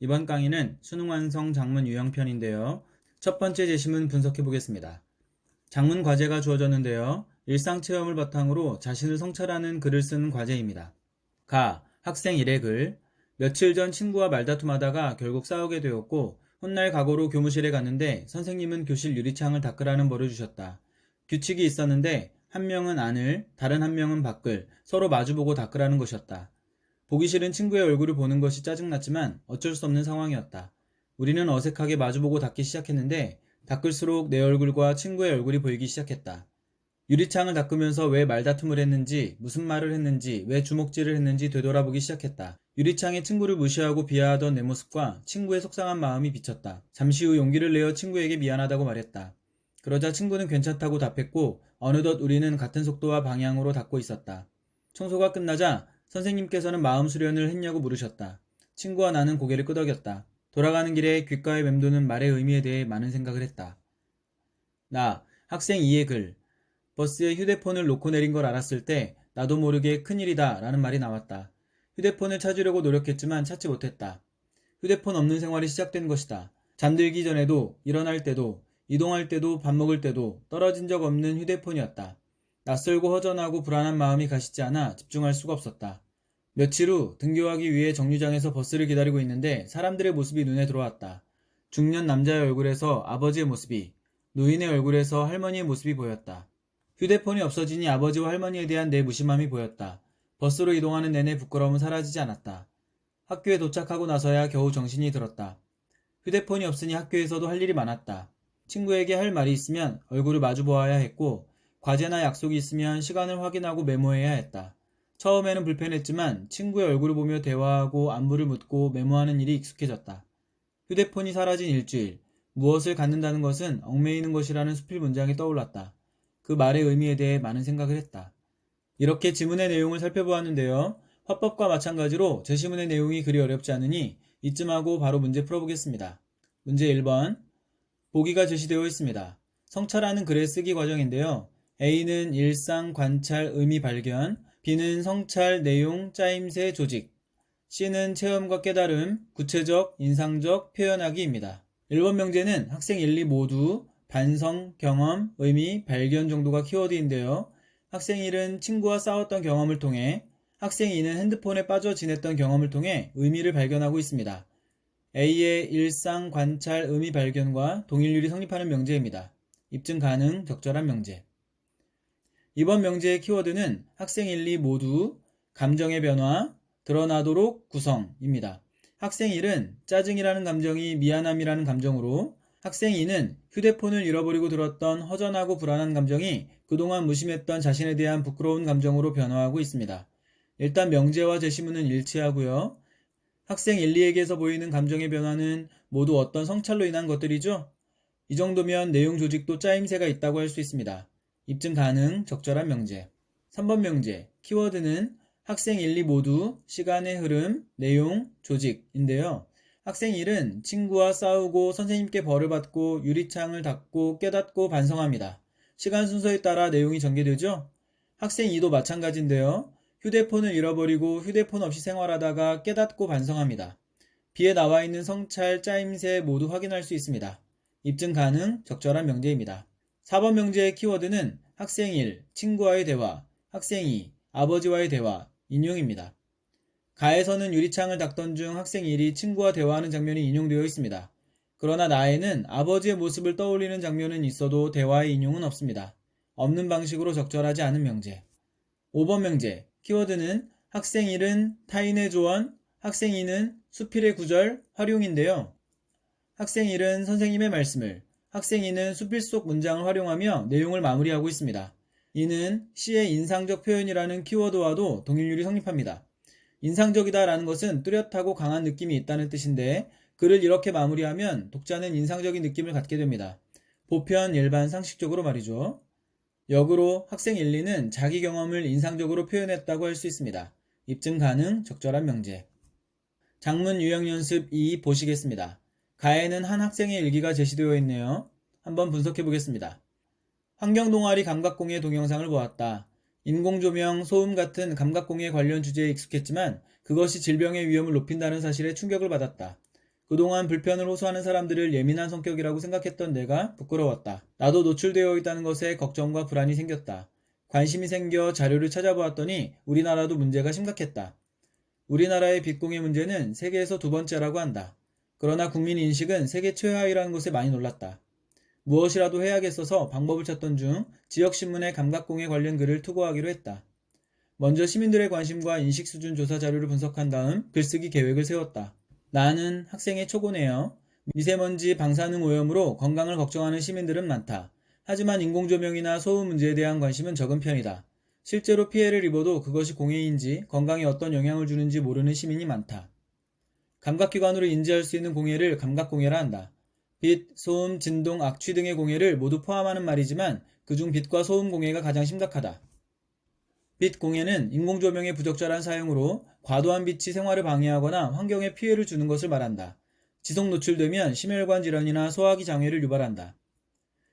이번 강의는 수능 완성 작문 유형편인데요. 첫 번째 제시문 분석해 보겠습니다. 작문 과제가 주어졌는데요. 일상 체험을 바탕으로 자신을 성찰하는 글을 쓰는 과제입니다. 학생 1의 글. 며칠 전 친구와 말다툼하다가 결국 싸우게 되었고 혼날 각오로 교무실에 갔는데 선생님은 교실 유리창을 닦으라는 벌을 주셨다. 규칙이 있었는데 한 명은 안을, 다른 한 명은 밖을 서로 마주보고 닦으라는 것이었다. 보기 싫은 친구의 얼굴을 보는 것이 짜증났지만 어쩔 수 없는 상황이었다. 우리는 어색하게 마주보고 닦기 시작했는데 닦을수록 내 얼굴과 친구의 얼굴이 보이기 시작했다. 유리창을 닦으면서 왜 말다툼을 했는지, 무슨 말을 했는지, 왜 주먹질을 했는지 되돌아보기 시작했다. 유리창에 친구를 무시하고 비하하던 내 모습과 친구의 속상한 마음이 비쳤다. 잠시 후 용기를 내어 친구에게 미안하다고 말했다. 그러자 친구는 괜찮다고 답했고 어느덧 우리는 같은 속도와 방향으로 닦고 있었다. 청소가 끝나자 선생님께서는 마음 수련을 했냐고 물으셨다. 친구와 나는 고개를 끄덕였다. 돌아가는 길에 귓가에 맴도는 말의 의미에 대해 많은 생각을 했다. 학생 2의 글. 버스에 휴대폰을 놓고 내린 걸 알았을 때 나도 모르게 큰일이다 라는 말이 나왔다. 휴대폰을 찾으려고 노력했지만 찾지 못했다. 휴대폰 없는 생활이 시작된 것이다. 잠들기 전에도, 일어날 때도, 이동할 때도, 밥 먹을 때도 떨어진 적 없는 휴대폰이었다. 낯설고 허전하고 불안한 마음이 가시지 않아 집중할 수가 없었다. 며칠 후 등교하기 위해 정류장에서 버스를 기다리고 있는데 사람들의 모습이 눈에 들어왔다. 중년 남자의 얼굴에서 아버지의 모습이, 노인의 얼굴에서 할머니의 모습이 보였다. 휴대폰이 없어지니 아버지와 할머니에 대한 내 무심함이 보였다. 버스로 이동하는 내내 부끄러움은 사라지지 않았다. 학교에 도착하고 나서야 겨우 정신이 들었다. 휴대폰이 없으니 학교에서도 할 일이 많았다. 친구에게 할 말이 있으면 얼굴을 마주 보아야 했고 과제나 약속이 있으면 시간을 확인하고 메모해야 했다. 처음에는 불편했지만 친구의 얼굴을 보며 대화하고 안부를 묻고 메모하는 일이 익숙해졌다. 휴대폰이 사라진 일주일, 무엇을 갖는다는 것은 얽매이는 것이라는 수필 문장이 떠올랐다. 그 말의 의미에 대해 많은 생각을 했다. 이렇게 지문의 내용을 살펴보았는데요. 화법과 마찬가지로 제시문의 내용이 그리 어렵지 않으니 이쯤 하고 바로 문제 풀어보겠습니다. 문제 1번. 보기가 제시되어 있습니다. 성찰하는 글의 쓰기 과정인데요. A는 일상, 관찰, 의미 발견, B는 성찰, 내용, 짜임새, 조직, C는 체험과 깨달음, 구체적, 인상적, 표현하기입니다. 1번 명제는 학생 1, 2 모두 반성, 경험, 의미, 발견 정도가 키워드인데요. 학생 1은 친구와 싸웠던 경험을 통해, 학생 2는 핸드폰에 빠져 지냈던 경험을 통해 의미를 발견하고 있습니다. A의 일상, 관찰, 의미 발견과 동일률이 성립하는 명제입니다. 입증 가능, 적절한 명제. 이번 명제의 키워드는 학생 1, 2 모두 감정의 변화, 드러나도록 구성입니다. 학생 1은 짜증이라는 감정이 미안함이라는 감정으로, 학생 2는 휴대폰을 잃어버리고 들었던 허전하고 불안한 감정이 그동안 무심했던 자신에 대한 부끄러운 감정으로 변화하고 있습니다. 일단 명제와 제시문은 일치하고요. 학생 1, 2에게서 보이는 감정의 변화는 모두 어떤 성찰로 인한 것들이죠? 이 정도면 내용 조직도 짜임새가 있다고 할 수 있습니다. 입증 가능, 적절한 명제. 3번 명제, 키워드는 학생 1, 2 모두 시간의 흐름, 내용, 조직인데요. 학생 1은 친구와 싸우고 선생님께 벌을 받고 유리창을 닦고 깨닫고 반성합니다. 시간 순서에 따라 내용이 전개되죠? 학생 2도 마찬가지인데요. 휴대폰을 잃어버리고 휴대폰 없이 생활하다가 깨닫고 반성합니다. B에 나와 있는 성찰, 짜임새 모두 확인할 수 있습니다. 입증 가능, 적절한 명제입니다. 4번 명제의 키워드는 학생 1, 친구와의 대화, 학생 2, 아버지와의 대화, 인용입니다. 가에서는 유리창을 닦던 중 학생 1이 친구와 대화하는 장면이 인용되어 있습니다. 그러나 나에는 아버지의 모습을 떠올리는 장면은 있어도 대화의 인용은 없습니다. 없는 방식으로 적절하지 않은 명제. 5번 명제, 키워드는 학생 1은 타인의 조언, 학생 2는 수필의 구절, 활용인데요. 학생 1은 선생님의 말씀을, 학생 2는 수필 속 문장을 활용하며 내용을 마무리하고 있습니다. 이는 시의 인상적 표현이라는 키워드와도 동일률이 성립합니다. 인상적이다 라는 것은 뚜렷하고 강한 느낌이 있다는 뜻인데 글을 이렇게 마무리하면 독자는 인상적인 느낌을 갖게 됩니다. 보편, 일반, 상식적으로 말이죠. 역으로 학생 1, 2는 자기 경험을 인상적으로 표현했다고 할 수 있습니다. 입증 가능, 적절한 명제. 작문 유형 연습 2 보시겠습니다. 가에는 한 학생의 일기가 제시되어 있네요. 한번 분석해 보겠습니다. 환경동아리 감각공예 동영상을 보았다. 인공조명, 소음 같은 감각공예 관련 주제에 익숙했지만 그것이 질병의 위험을 높인다는 사실에 충격을 받았다. 그동안 불편을 호소하는 사람들을 예민한 성격이라고 생각했던 내가 부끄러웠다. 나도 노출되어 있다는 것에 걱정과 불안이 생겼다. 관심이 생겨 자료를 찾아보았더니 우리나라도 문제가 심각했다. 우리나라의 빚공예 문제는 세계에서 두 번째라고 한다. 그러나 국민 인식은 세계 최하위라는 것에 많이 놀랐다. 무엇이라도 해야겠어서 방법을 찾던 중 지역신문에 감각공예 관련 글을 투고하기로 했다. 먼저 시민들의 관심과 인식 수준 조사 자료를 분석한 다음 글쓰기 계획을 세웠다. 나는 학생의 초고네요. 미세먼지 방사능 오염으로 건강을 걱정하는 시민들은 많다. 하지만 인공조명이나 소음 문제에 대한 관심은 적은 편이다. 실제로 피해를 입어도 그것이 공해인지 건강에 어떤 영향을 주는지 모르는 시민이 많다. 감각기관으로 인지할 수 있는 공해를 감각공해라 한다. 빛, 소음, 진동, 악취 등의 공해를 모두 포함하는 말이지만 그중 빛과 소음 공해가 가장 심각하다. 빛 공해는 인공조명의 부적절한 사용으로 과도한 빛이 생활을 방해하거나 환경에 피해를 주는 것을 말한다. 지속 노출되면 심혈관 질환이나 소화기 장애를 유발한다.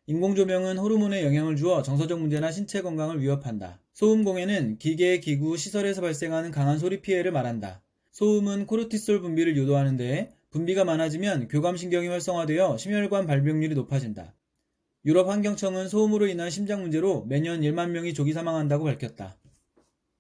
인공조명은 호르몬에 영향을 주어 정서적 문제나 신체 건강을 위협한다. 소음 공해는 기계, 기구, 시설에서 발생하는 강한 소리 피해를 말한다. 소음은 코르티솔 분비를 유도하는데 분비가 많아지면 교감신경이 활성화되어 심혈관 발병률이 높아진다. 유럽 환경청은 소음으로 인한 심장 문제로 매년 1만 명이 조기 사망한다고 밝혔다.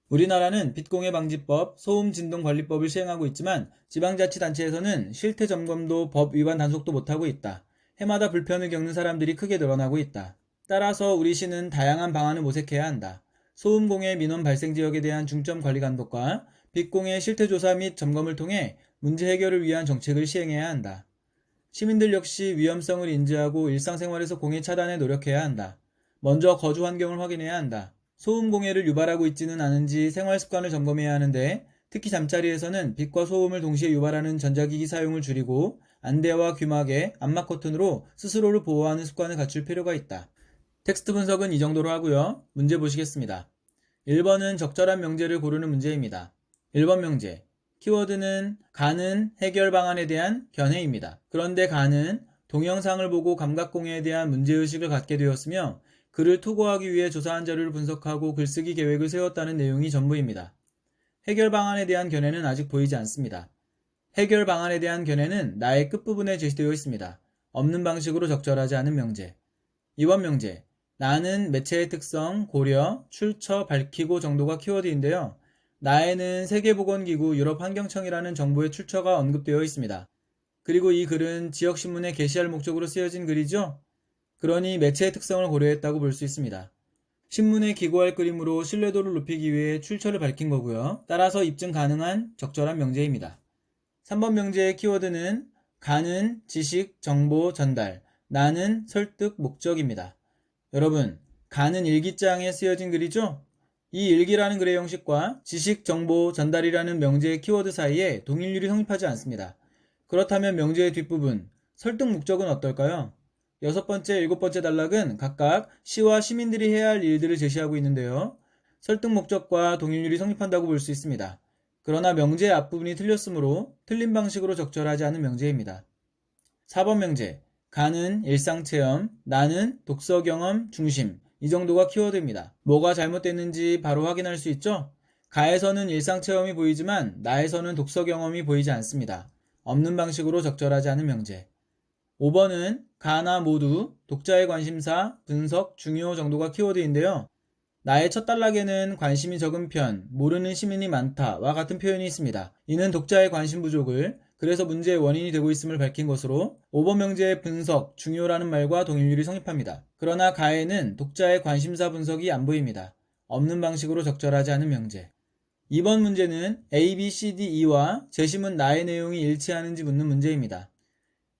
우리나라는 빛공해 방지법, 소음 진동 관리법을 시행하고 있지만 지방자치단체에서는 실태 점검도 법 위반 단속도 못하고 있다. 해마다 불편을 겪는 사람들이 크게 늘어나고 있다. 따라서 우리 시는 다양한 방안을 모색해야 한다. 소음공해 민원 발생 지역에 대한 중점 관리 감독과 빛공해 실태조사 및 점검을 통해 문제 해결을 위한 정책을 시행해야 한다. 시민들 역시 위험성을 인지하고 일상생활에서 공해 차단에 노력해야 한다. 먼저 거주 환경을 확인해야 한다. 소음 공해를 유발하고 있지는 않은지 생활 습관을 점검해야 하는데 특히 잠자리에서는 빛과 소음을 동시에 유발하는 전자기기 사용을 줄이고 안대와 귀마개, 암막 커튼으로 스스로를 보호하는 습관을 갖출 필요가 있다. 텍스트 분석은 이 정도로 하고요. 문제 보시겠습니다. 1번은 적절한 명제를 고르는 문제입니다. 1번 명제. 키워드는 가는 해결 방안에 대한 견해입니다. 그런데 가는 동영상을 보고 감각공해에 대한 문제의식을 갖게 되었으며 그를 투고하기 위해 조사한 자료를 분석하고 글쓰기 계획을 세웠다는 내용이 전부입니다. 해결 방안에 대한 견해는 아직 보이지 않습니다. 해결 방안에 대한 견해는 나의 끝부분에 제시되어 있습니다. 없는 방식으로 적절하지 않은 명제. 2번 명제. 나는 매체의 특성, 고려, 출처, 밝히고 정도가 키워드인데요. 나에는 세계보건기구 유럽환경청이라는 정보의 출처가 언급되어 있습니다. 그리고 이 글은 지역신문에 게시할 목적으로 쓰여진 글이죠? 그러니 매체의 특성을 고려했다고 볼 수 있습니다. 신문에 기고할 그림으로 신뢰도를 높이기 위해 출처를 밝힌 거고요. 따라서 입증 가능한 적절한 명제입니다. 3번 명제의 키워드는 가는, 지식, 정보, 전달, 나는, 설득, 목적입니다. 여러분, 가는 일기장에 쓰여진 글이죠? 이 일기라는 글의 형식과 지식, 정보, 전달이라는 명제의 키워드 사이에 동일률이 성립하지 않습니다. 그렇다면 명제의 뒷부분, 설득 목적은 어떨까요? 6번째, 7번째 단락은 각각 시와 시민들이 해야 할 일들을 제시하고 있는데요. 설득 목적과 동일률이 성립한다고 볼 수 있습니다. 그러나 명제의 앞부분이 틀렸으므로 틀린 방식으로 적절하지 않은 명제입니다. 4번 명제, 가는 일상체험, 나는 독서경험 중심, 이 정도가 키워드입니다. 뭐가 잘못됐는지 바로 확인할 수 있죠? 가에서는 일상체험이 보이지만 나에서는 독서경험이 보이지 않습니다. 없는 방식으로 적절하지 않은 명제. 5번은 가나 모두, 독자의 관심사, 분석, 중요 정도가 키워드인데요. 나의 첫 단락에는 관심이 적은 편, 모르는 시민이 많다와 같은 표현이 있습니다. 이는 독자의 관심 부족을, 그래서 문제의 원인이 되고 있음을 밝힌 것으로 5번 명제의 분석, 중요라는 말과 동일률이 성립합니다. 그러나 가에는 독자의 관심사 분석이 안 보입니다. 없는 방식으로 적절하지 않은 명제. 2번 문제는 A, B, C, D, E와 제시문 나의 내용이 일치하는지 묻는 문제입니다.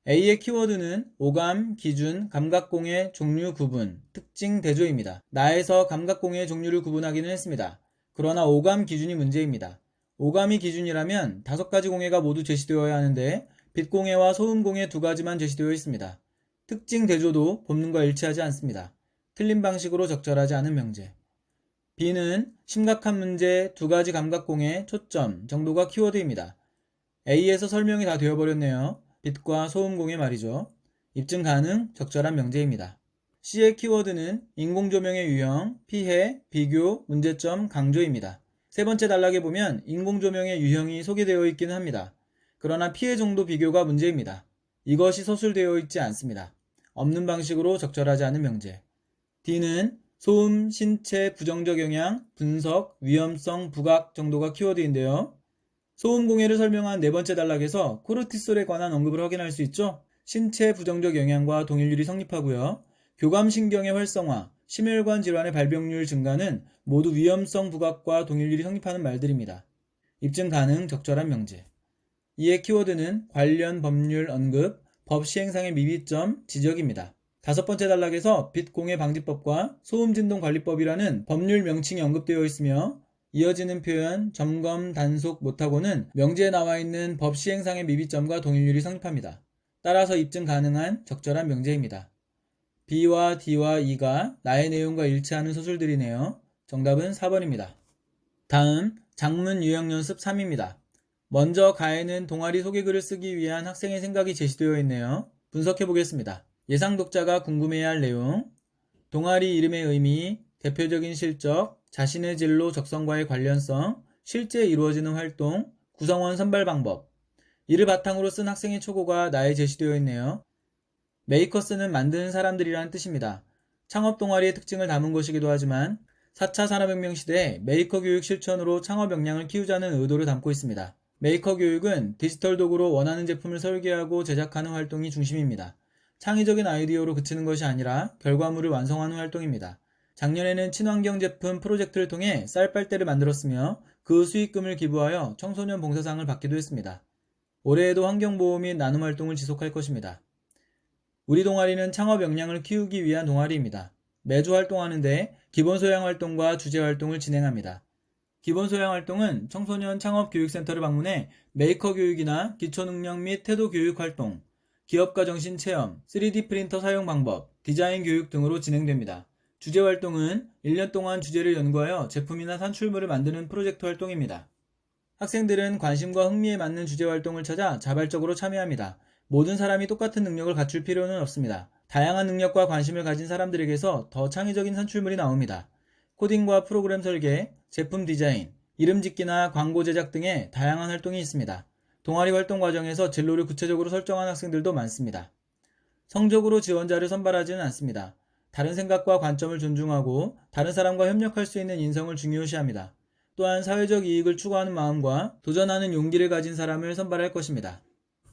A의 키워드는 오감, 기준, 감각공해, 종류 구분, 특징, 대조입니다. 나에서 감각공해의 종류를 구분하기는 했습니다. 그러나 오감, 기준이 문제입니다. 오감이 기준이라면 5가지 공해가 모두 제시되어야 하는데 빛공해와 소음공해 2가지만 제시되어 있습니다. 특징, 대조도 본문과 일치하지 않습니다. 틀린 방식으로 적절하지 않은 명제. B는 심각한 문제, 2가지 감각공해, 초점, 정도가 키워드입니다. A에서 설명이 다 되어버렸네요. 빛과 소음공해 말이죠. 입증 가능, 적절한 명제입니다. C의 키워드는 인공조명의 유형, 피해, 비교, 문제점, 강조입니다. 세 번째 단락에 보면 인공조명의 유형이 소개되어 있기는 합니다. 그러나 피해 정도 비교가 문제입니다. 이것이 서술되어 있지 않습니다. 없는 방식으로 적절하지 않은 명제. D는 소음, 신체, 부정적 영향, 분석, 위험성, 부각 정도가 키워드인데요. 소음 공해를 설명한 네 번째 단락에서 코르티솔에 관한 언급을 확인할 수 있죠. 신체 부정적 영향과 동일률이 성립하고요. 교감신경의 활성화, 심혈관 질환의 발병률 증가는 모두 위험성 부각과 동일률이 성립하는 말들입니다. 입증 가능 적절한 명제. 이의 키워드는 관련 법률 언급, 법 시행상의 미비점, 지적입니다. 다섯 번째 단락에서 빛공해 방지법과 소음진동관리법이라는 법률 명칭이 언급되어 있으며 이어지는 표현 점검 단속 못하고는 명제에 나와 있는 법 시행상의 미비점과 동일률이 성립합니다. 따라서 입증 가능한 적절한 명제입니다. B와 D와 E가 나의 내용과 일치하는 소술들이네요. 정답은 4번입니다. 다음 장문 유형 연습 3입니다. 먼저 가에는 동아리 소개글을 쓰기 위한 학생의 생각이 제시되어 있네요. 분석해 보겠습니다. 예상 독자가 궁금해할 내용, 동아리 이름의 의미, 대표적인 실적, 자신의 진로 적성과의 관련성, 실제 이루어지는 활동, 구성원 선발 방법. 이를 바탕으로 쓴 학생의 초고가 나에 제시되어 있네요. 메이커스는 만드는 사람들이라는 뜻입니다. 창업 동아리의 특징을 담은 것이기도 하지만 4차 산업혁명 시대에 메이커 교육 실천으로 창업 역량을 키우자는 의도를 담고 있습니다. 메이커 교육은 디지털 도구로 원하는 제품을 설계하고 제작하는 활동이 중심입니다. 창의적인 아이디어로 그치는 것이 아니라 결과물을 완성하는 활동입니다. 작년에는 친환경 제품 프로젝트를 통해 쌀빨대를 만들었으며 그 수익금을 기부하여 청소년 봉사상을 받기도 했습니다. 올해에도 환경보호 및 나눔 활동을 지속할 것입니다. 우리 동아리는 창업 역량을 키우기 위한 동아리입니다. 매주 활동하는데 기본소양 활동과 주제 활동을 진행합니다. 기본소양 활동은 청소년 창업교육센터를 방문해 메이커 교육이나 기초능력 및 태도 교육 활동, 기업가 정신 체험, 3D 프린터 사용 방법, 디자인 교육 등으로 진행됩니다. 주제 활동은 1년 동안 주제를 연구하여 제품이나 산출물을 만드는 프로젝트 활동입니다. 학생들은 관심과 흥미에 맞는 주제 활동을 찾아 자발적으로 참여합니다. 모든 사람이 똑같은 능력을 갖출 필요는 없습니다. 다양한 능력과 관심을 가진 사람들에게서 더 창의적인 산출물이 나옵니다. 코딩과 프로그램 설계, 제품 디자인, 이름 짓기나 광고 제작 등의 다양한 활동이 있습니다. 동아리 활동 과정에서 진로를 구체적으로 설정한 학생들도 많습니다. 성적으로 지원자를 선발하지는 않습니다. 다른 생각과 관점을 존중하고 다른 사람과 협력할 수 있는 인성을 중요시합니다. 또한 사회적 이익을 추구하는 마음과 도전하는 용기를 가진 사람을 선발할 것입니다.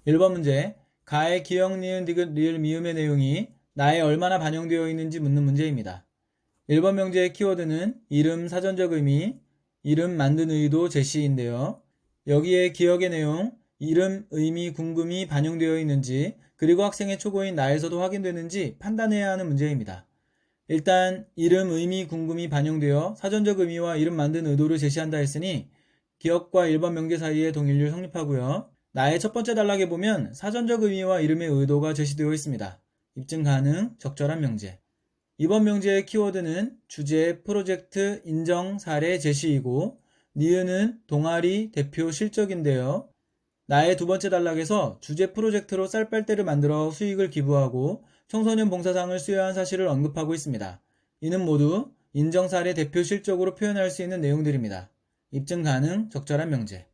1번 문제, 가의 기역, 니은, 디귿, 리을, 미음의 내용이 나에 얼마나 반영되어 있는지 묻는 문제입니다. 1번 명제의 키워드는 이름, 사전적 의미, 이름 만든 의도, 제시인데요. 여기에 기역의 내용, 이름, 의미, 궁금이 반영되어 있는지 그리고 학생의 초고인 나에서도 확인되는지 판단해야 하는 문제입니다. 일단 이름, 의미, 궁금이 반영되어 사전적 의미와 이름 만든 의도를 제시한다 했으니 기역과 1번 명제 사이에 동일률 성립하고요. 나의 첫 번째 단락에 보면 사전적 의미와 이름의 의도가 제시되어 있습니다. 입증 가능, 적절한 명제. 2번 명제의 키워드는 주제, 프로젝트, 인정, 사례, 제시이고 니은은 동아리, 대표, 실적인데요. 나의 두 번째 단락에서 주제 프로젝트로 쌀빨대를 만들어 수익을 기부하고 청소년 봉사상을 수여한 사실을 언급하고 있습니다. 이는 모두 인정 사례 대표 실적으로 표현할 수 있는 내용들입니다. 입증 가능, 적절한 명제.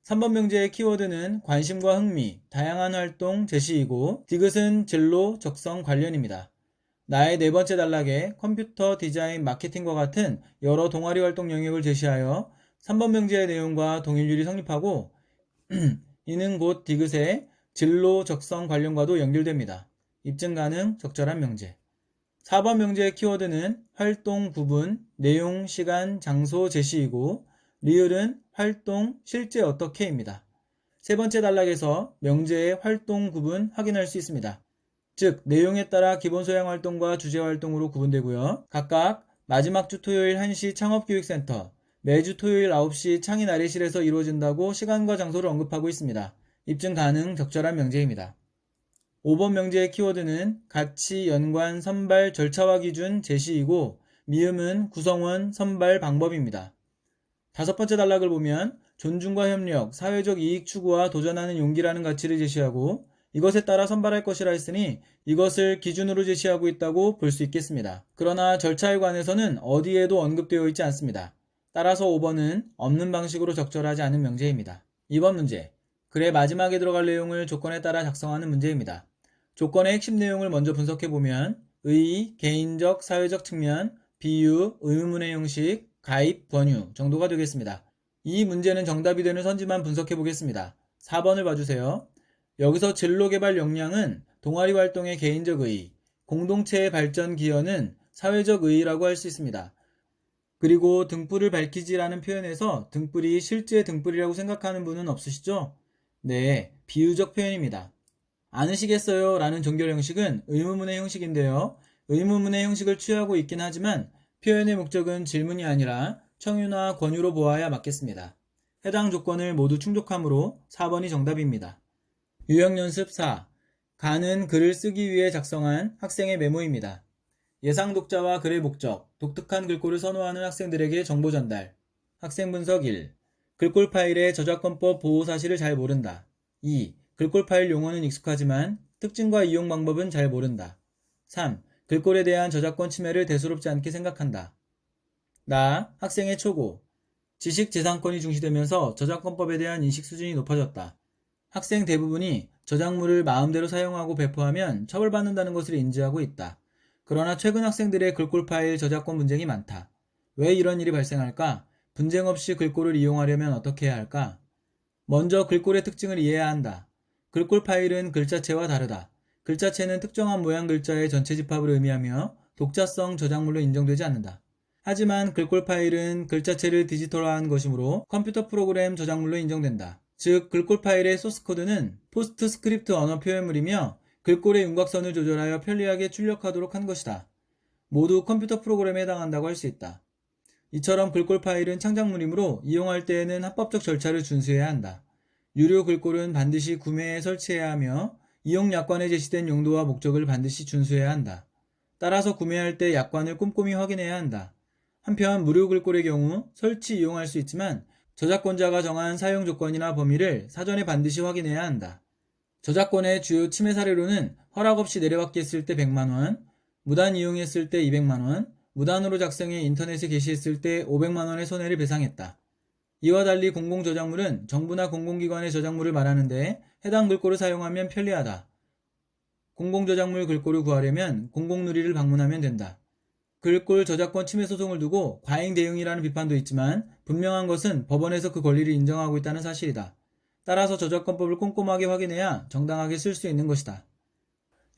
3번 명제의 키워드는 관심과 흥미, 다양한 활동, 제시이고 디귿은 진로, 적성, 관련입니다. 나의 네 번째 단락에 컴퓨터, 디자인, 마케팅과 같은 여러 동아리 활동 영역을 제시하여 3번 명제의 내용과 동일률이 성립하고 이는 곧 디귿의 진로, 적성 관련과도 연결됩니다. 입증 가능, 적절한 명제. 4번 명제의 키워드는 활동 구분, 내용, 시간, 장소 제시이고 리을은 활동, 실제 어떻게입니다. 세 번째 단락에서 명제의 활동 구분 확인할 수 있습니다. 즉 내용에 따라 기본 소양 활동과 주제 활동으로 구분되고요. 각각 마지막 주 토요일 1시 창업교육센터, 매주 토요일 9시 창의 나래실에서 이루어진다고 시간과 장소를 언급하고 있습니다. 입증 가능, 적절한 명제입니다. 5번 명제의 키워드는 가치, 연관, 선발, 절차와 기준, 제시이고 미음은 구성원, 선발, 방법입니다. 다섯 번째 단락을 보면 존중과 협력, 사회적 이익 추구와 도전하는 용기라는 가치를 제시하고 이것에 따라 선발할 것이라 했으니 이것을 기준으로 제시하고 있다고 볼 수 있겠습니다. 그러나 절차에 관해서는 어디에도 언급되어 있지 않습니다. 따라서 5번은 없는 방식으로 적절하지 않은 명제입니다. 2번 문제, 글의 마지막에 들어갈 내용을 조건에 따라 작성하는 문제입니다. 조건의 핵심 내용을 먼저 분석해보면 의, 개인적, 사회적 측면, 비유, 의문문의 형식, 가입, 권유 정도가 되겠습니다. 이 문제는 정답이 되는 선지만 분석해보겠습니다. 4번을 봐주세요. 여기서 진로개발 역량은 동아리 활동의 개인적 의, 공동체의 발전 기여는 사회적 의의라고 할 수 있습니다. 그리고 등불을 밝히지라는 표현에서 등불이 실제 등불이라고 생각하는 분은 없으시죠? 네, 비유적 표현입니다. 않으시겠어요? 라는 종결 형식은 의문문의 형식인데요. 의문문의 형식을 취하고 있긴 하지만 표현의 목적은 질문이 아니라 청유나 권유로 보아야 맞겠습니다. 해당 조건을 모두 충족하므로 4번이 정답입니다. 유형연습 4. 가는 글을 쓰기 위해 작성한 학생의 메모입니다. 예상 독자와 글의 목적, 독특한 글꼴을 선호하는 학생들에게 정보 전달. 학생 분석 1. 글꼴 파일의 저작권법 보호 사실을 잘 모른다. 2. 글꼴 파일 용어는 익숙하지만 특징과 이용 방법은 잘 모른다. 3. 글꼴에 대한 저작권 침해를 대수롭지 않게 생각한다. 나, 학생의 초고. 지식재산권이 중시되면서 저작권법에 대한 인식 수준이 높아졌다. 학생 대부분이 저작물을 마음대로 사용하고 배포하면 처벌받는다는 것을 인지하고 있다. 그러나 최근 학생들의 글꼴 파일 저작권 분쟁이 많다. 왜 이런 일이 발생할까? 분쟁 없이 글꼴을 이용하려면 어떻게 해야 할까? 먼저 글꼴의 특징을 이해해야 한다. 글꼴 파일은 글자체와 다르다. 글자체는 특정한 모양 글자의 전체 집합을 의미하며 독자성 저작물로 인정되지 않는다. 하지만 글꼴 파일은 글자체를 디지털화한 것이므로 컴퓨터 프로그램 저작물로 인정된다. 즉 글꼴 파일의 소스코드는 포스트스크립트 언어 표현물이며 글꼴의 윤곽선을 조절하여 편리하게 출력하도록 한 것이다. 모두 컴퓨터 프로그램에 해당한다고 할 수 있다. 이처럼 글꼴 파일은 창작물이므로 이용할 때에는 합법적 절차를 준수해야 한다. 유료 글꼴은 반드시 구매해 설치해야 하며 이용 약관에 제시된 용도와 목적을 반드시 준수해야 한다. 따라서 구매할 때 약관을 꼼꼼히 확인해야 한다. 한편 무료 글꼴의 경우 설치 이용할 수 있지만 저작권자가 정한 사용 조건이나 범위를 사전에 반드시 확인해야 한다. 저작권의 주요 침해 사례로는 허락 없이 내려받기 했을 때 100만원, 무단 이용했을 때 200만원, 무단으로 작성해 인터넷에 게시했을 때 500만원의 손해를 배상했다. 이와 달리 공공저작물은 정부나 공공기관의 저작물을 말하는데 해당 글꼴을 사용하면 편리하다. 공공저작물 글꼴을 구하려면 공공누리를 방문하면 된다. 글꼴 저작권 침해 소송을 두고 과잉 대응이라는 비판도 있지만 분명한 것은 법원에서 그 권리를 인정하고 있다는 사실이다. 따라서 저작권법을 꼼꼼하게 확인해야 정당하게 쓸 수 있는 것이다.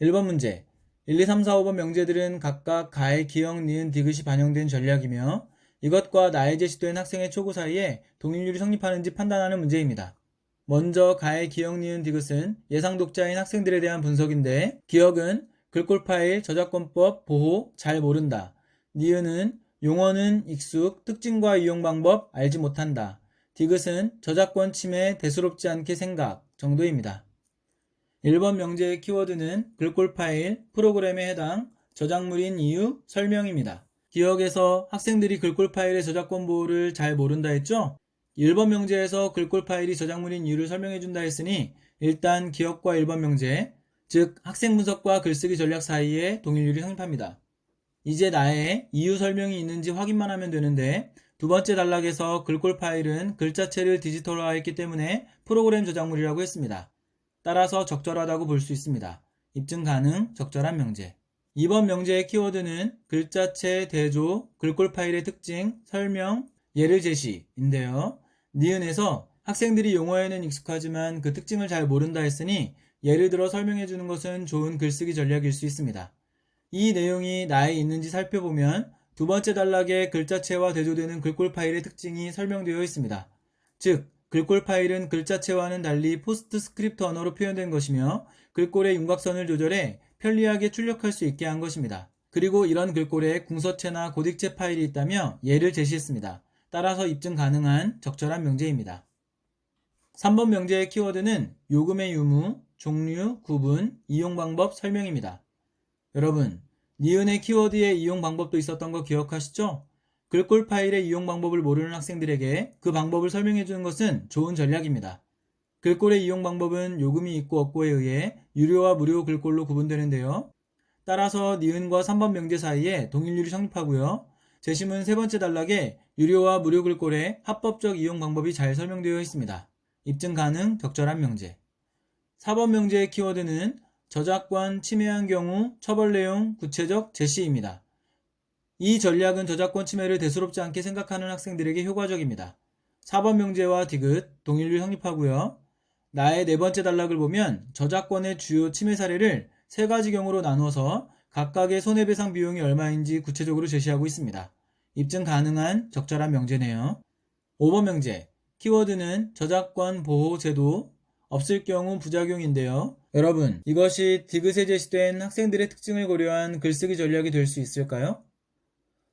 1번 문제. 1, 2, 3, 4, 5번 명제들은 각각 가의, 기역, 니은, 디귿이 반영된 전략이며 이것과 나에 제시된 학생의 초고 사이에 동일률이 성립하는지 판단하는 문제입니다. 먼저 가의, 기역, 니은, 디귿은 예상 독자인 학생들에 대한 분석인데 기역은 글꼴 파일, 저작권법, 보호, 잘 모른다. 니은은 용어는 익숙, 특징과 이용 방법 알지 못한다. 디귿은 저작권 침해, 대수롭지 않게 생각 정도입니다. 1번 명제의 키워드는 글꼴 파일, 프로그램에 해당, 저작물인 이유, 설명입니다. 기억에서 학생들이 글꼴 파일의 저작권 보호를 잘 모른다 했죠? 1번 명제에서 글꼴 파일이 저작물인 이유를 설명해준다 했으니 일단 기억과 1번 명제, 즉 학생 분석과 글쓰기 전략 사이에 동일률이 성립합니다. 이제 나의 이유 설명이 있는지 확인만 하면 되는데 두 번째 단락에서 글꼴 파일은 글자체를 디지털화했기 때문에 프로그램 저작물이라고 했습니다. 따라서 적절하다고 볼 수 있습니다. 입증 가능, 적절한 명제. 2번 명제의 키워드는 글자체, 대조, 글꼴 파일의 특징, 설명, 예를 제시인데요. 니은에서 학생들이 용어에는 익숙하지만 그 특징을 잘 모른다 했으니 예를 들어 설명해주는 것은 좋은 글쓰기 전략일 수 있습니다. 이 내용이 나에 있는지 살펴보면 두 번째 단락에 글자체와 대조되는 글꼴 파일의 특징이 설명되어 있습니다. 즉, 글꼴 파일은 글자체와는 달리 포스트스크립트 언어로 표현된 것이며 글꼴의 윤곽선을 조절해 편리하게 출력할 수 있게 한 것입니다. 그리고 이런 글꼴에 궁서체나 고딕체 파일이 있다며 예를 제시했습니다. 따라서 입증 가능한 적절한 명제입니다. 3번 명제의 키워드는 요금의 유무, 종류, 구분, 이용 방법 설명입니다. 여러분, 니은의 키워드에 이용 방법도 있었던 거 기억하시죠? 글꼴 파일의 이용 방법을 모르는 학생들에게 그 방법을 설명해 주는 것은 좋은 전략입니다. 글꼴의 이용 방법은 요금이 있고 없고에 의해 유료와 무료 글꼴로 구분되는데요. 따라서 니은과 3번 명제 사이에 동일률이 성립하고요. 제시문 세 번째 단락에 유료와 무료 글꼴의 합법적 이용 방법이 잘 설명되어 있습니다. 입증 가능, 적절한 명제. 4번 명제의 키워드는 저작권 침해한 경우 처벌 내용 구체적 제시입니다. 이 전략은 저작권 침해를 대수롭지 않게 생각하는 학생들에게 효과적입니다. 4번 명제와 디귿, 동일률 성립하고요. 나의 네 번째 단락을 보면 저작권의 주요 침해 사례를 세 가지 경우로 나누어서 각각의 손해배상 비용이 얼마인지 구체적으로 제시하고 있습니다. 입증 가능한 적절한 명제네요. 5번 명제, 키워드는 저작권 보호 제도, 없을 경우 부작용인데요. 여러분, 이것이 디귿에 제시된 학생들의 특징을 고려한 글쓰기 전략이 될 수 있을까요?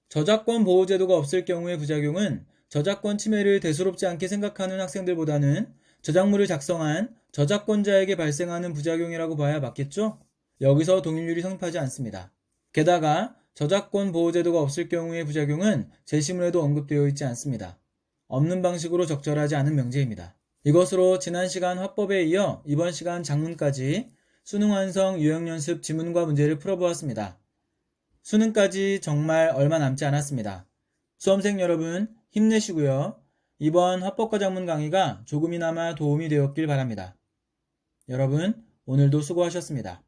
저작권 보호 제도가 없을 경우의 부작용은 저작권 침해를 대수롭지 않게 생각하는 학생들보다는 저작물을 작성한 저작권자에게 발생하는 부작용이라고 봐야 맞겠죠? 여기서 동일률이 성립하지 않습니다. 게다가 저작권 보호 제도가 없을 경우의 부작용은 제시문에도 언급되어 있지 않습니다. 없는 방식으로 적절하지 않은 명제입니다. 이것으로 지난 시간 화법에 이어 이번 시간 작문까지 수능 완성 유형연습 지문과 문제를 풀어보았습니다. 수능까지 정말 얼마 남지 않았습니다. 수험생 여러분 힘내시고요. 이번 화법과 작문 강의가 조금이나마 도움이 되었길 바랍니다. 여러분 오늘도 수고하셨습니다.